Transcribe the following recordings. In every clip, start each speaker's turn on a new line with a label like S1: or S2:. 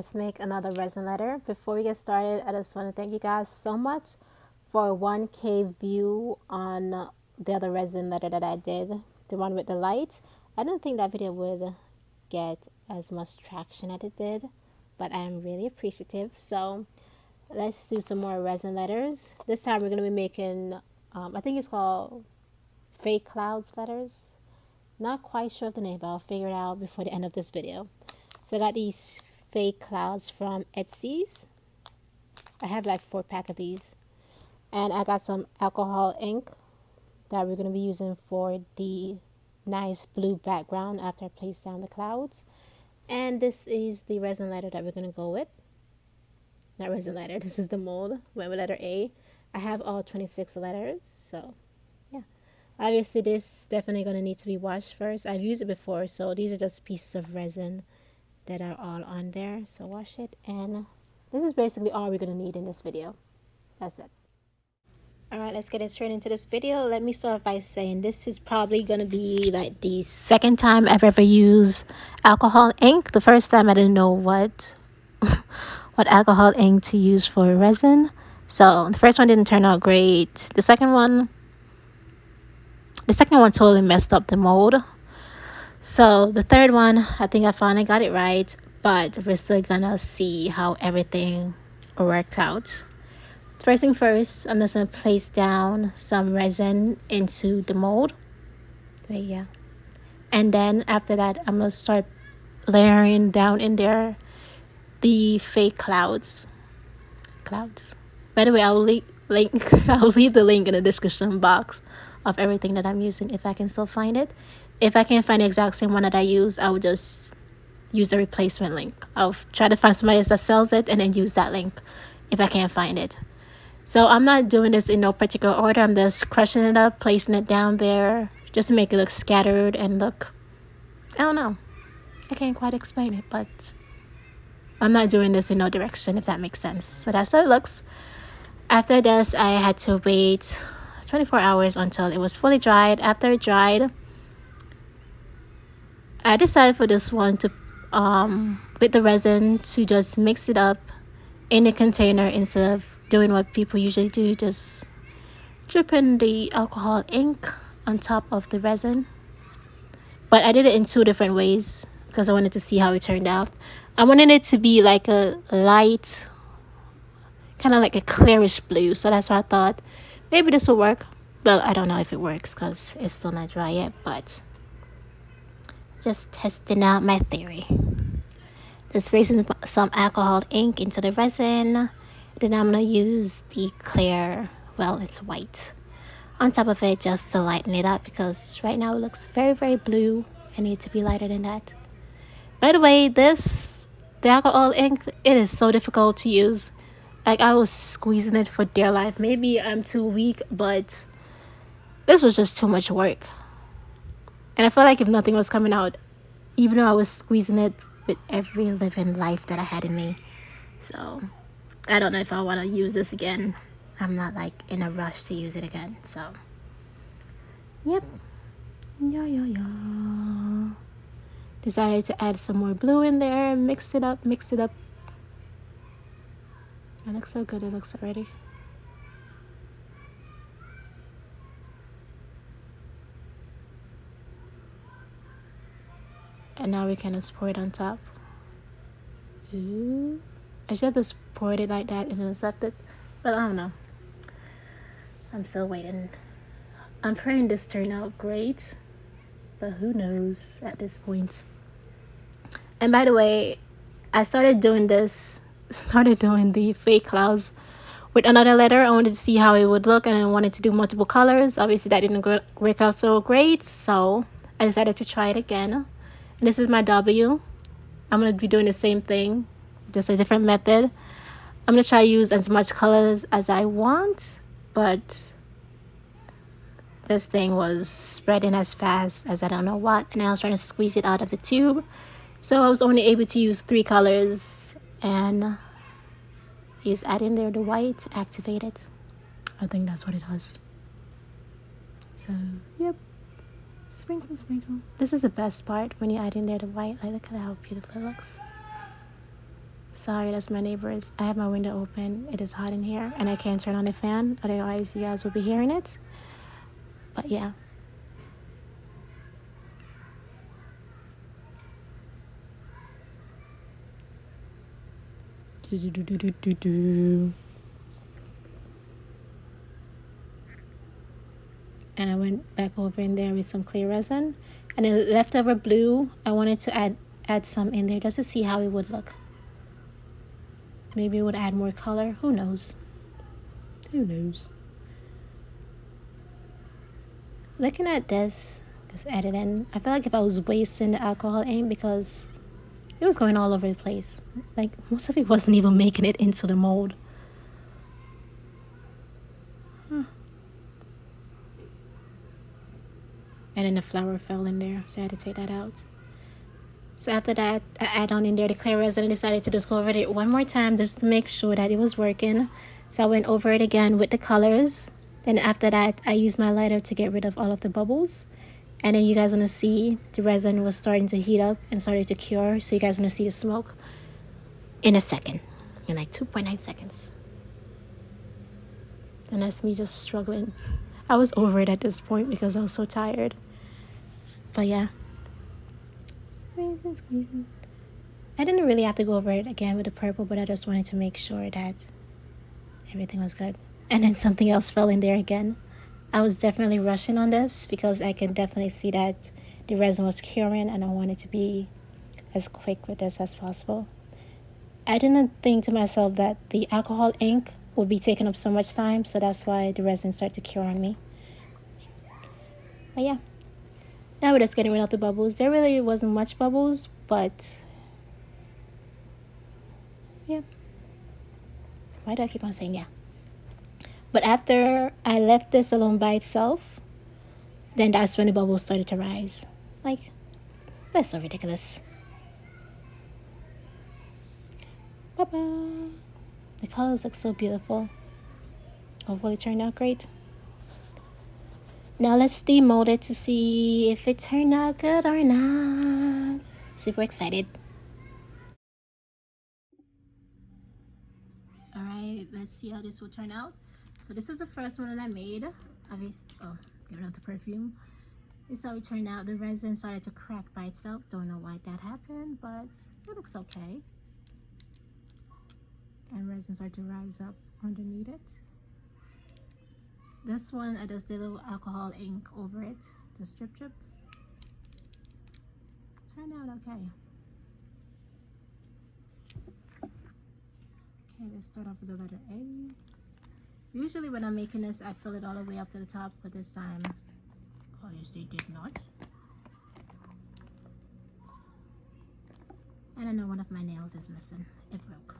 S1: let's make another resin letter. Before we get started, I just want to thank you guys so much for 1K view on the other resin letter that I did, the one with the lights. I didn't think that video would get as much traction as it did, but I'm really appreciative. So let's do some more resin letters. This time we're going to be making, I think it's called fake clouds letters. Not quite sure of the name, but I'll figure it out before the end of this video. So I got these fake clouds from Etsy's. I have like 4-pack of these. And I got some alcohol ink that we're going to be using for the nice blue background after I place down the clouds. And this is the resin letter that we're going to go with. Not resin letter, this is the mold. Went with letter A. I have all 26 letters, so yeah. Obviously this definitely going to need to be washed first. I've used it before, so these are just pieces of resin that are all on there. So wash it, and this is basically all we're going to need in this video. That's it. Alright, let's get straight into this video. Let me start by saying this is probably going to be like the second time I've ever used alcohol ink. The first time I didn't know what what alcohol ink to use for resin. So the first one didn't turn out great. The second one totally messed up the mold. So the third one, I think I finally got it right, but we're still gonna see how everything worked out. First thing first, I'm just gonna place down some resin into the mold. Right, yeah. And then after that, I'm gonna start layering down in there the fake clouds. By the way, I'll leave the link in the description box of everything that I'm using if I can still find it. If I can't find the exact same one that I use, I will just use the replacement link. I'll try to find somebody else that sells it and then use that link if I can't find it. So I'm not doing this in no particular order. I'm just crushing it up, placing it down there just to make it look scattered and look, I don't know. I can't quite explain it, but I'm not doing this in no direction, if that makes sense. So that's how it looks. After this, I had to wait 24 hours until it was fully dried. After it dried, I decided for this one to, with the resin, to just mix it up in a container instead of doing what people usually do, just dripping the alcohol ink on top of the resin. But I did it in 2 different ways because I wanted to see how it turned out. I wanted it to be like a light, kind of like a clearish blue, so that's why I thought maybe this will work. Well, I don't know if it works because it's still not dry yet, but just testing out my theory. Just placing some alcohol ink into the resin. Then I'm going to use the clear, well, it's white, on top of it just to lighten it up because right now it looks very, very blue. I need to be lighter than that. By the way, the alcohol ink, it is so difficult to use. Like, I was squeezing it for dear life. Maybe I'm too weak, but this was just too much work. And I felt like if nothing was coming out, even though I was squeezing it with every living life that I had in me. So I don't know if I want to use this again. I'm not like in a rush to use it again. So yep. Yeah. Decided to add some more blue in there. Mix it up. It looks so good. It looks already. And now we can just pour it on top. Ooh. I should have just poured it like that and then left it. But I don't know. I'm still waiting. I'm praying this turned out great. But who knows at this point. And by the way, I started doing the fake clouds with another letter. I wanted to see how it would look and I wanted to do multiple colors. Obviously that didn't work out so great, so I decided to try it again. And this is my W. I'm going to be doing the same thing, just a different method. I'm going to try to use as much colors as I want, but this thing was spreading as fast as I don't know what, and I was trying to squeeze it out of the tube. So I was only able to use 3 colors, and he's adding there the white, activate it. I think that's what it does. So, yep. Sprinkle. This is the best part when you add in there the white. Like, look at how beautiful it looks. Sorry, that's my neighbors. I have my window open. It is hot in here, and I can't turn on the fan. Otherwise, you guys will be hearing it. But yeah. And I went back over in there with some clear resin. And the leftover blue, I wanted to add some in there just to see how it would look. Maybe it would add more color. Who knows? Who knows? Looking at this, just editing, I feel like if I was wasting the alcohol ink because it was going all over the place. Like, most of it wasn't even making it into the mold. Huh. And then the flower fell in there, so I had to take that out. So after that, I add on in there the clear resin and decided to just go over it one more time just to make sure that it was working. So I went over it again with the colors. Then after that, I used my lighter to get rid of all of the bubbles. And then you guys gonna see the resin was starting to heat up and started to cure. So you guys gonna see the smoke in a second, in like 2.9 seconds. And that's me just struggling. I was over it at this point because I was so tired. But yeah. Squeezing. I didn't really have to go over it again with the purple, but I just wanted to make sure that everything was good. And then something else fell in there again. I was definitely rushing on this because I could definitely see that the resin was curing and I wanted to be as quick with this as possible. I didn't think to myself that the alcohol ink would be taking up so much time, so that's why the resin started to cure on me. But yeah. Now we're just getting rid of the bubbles. There really wasn't much bubbles, but yeah. Why do I keep on saying yeah? But after I left this alone by itself, then that's when the bubbles started to rise. Like, that's so ridiculous. Bye-bye. The colors look so beautiful. Hopefully it turned out great. Now let's demold it to see if it turned out good or not. Super excited. Alright, let's see how this will turn out. So this is the first one that I made. Giving out the perfume. This is how it turned out. The resin started to crack by itself. Don't know why that happened, but it looks okay. And resin started to rise up underneath it. This one, I just did a little alcohol ink over it. Just drip. Turned out okay. Okay, let's start off with the letter A. Usually when I'm making this, I fill it all the way up to the top, but this time, obviously did not. And I know one of my nails is missing. It broke.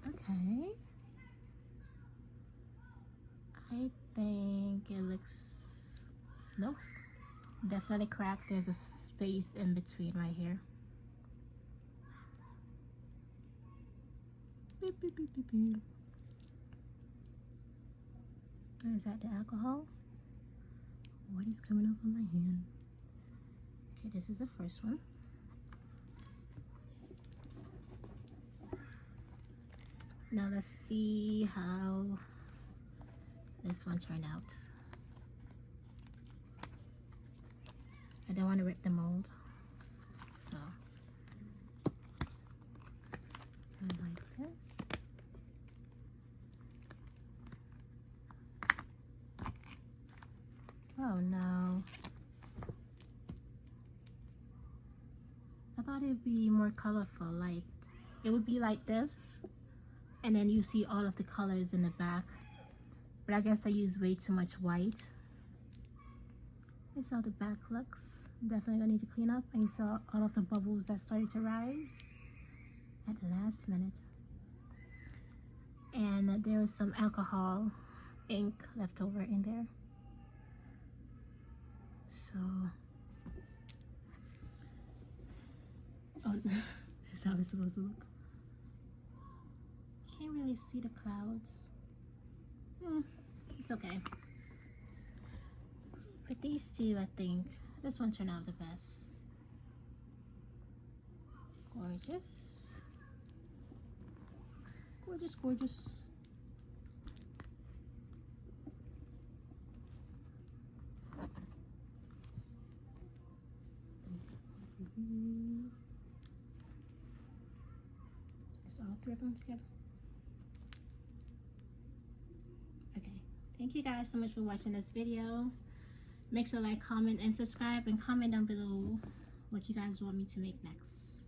S1: Okay. I think it looks... Nope. Definitely cracked. There's a space in between right here. Beep, beep, beep, beep, beep. Is that the alcohol? What is coming off on my hand? Okay, this is the first one. Now let's see how this one turned out. I don't want to rip the mold, so like this. Oh no. I thought it'd be more colorful, like it would be like this and then you see all of the colors in the back, but I guess I used way too much white. This is how the back looks. Definitely gonna need to clean up. And you saw all of the bubbles that started to rise at the last minute. And there was some alcohol ink left over in there. So, oh, this is how it's supposed to look. You can't really see the clouds. It's okay. But these two, I think this one turned out the best. Gorgeous. Gorgeous, gorgeous. It's all three of them together. Okay. Thank you guys so much for watching this video. Make sure to like, comment, and subscribe, and comment down below what you guys want me to make next.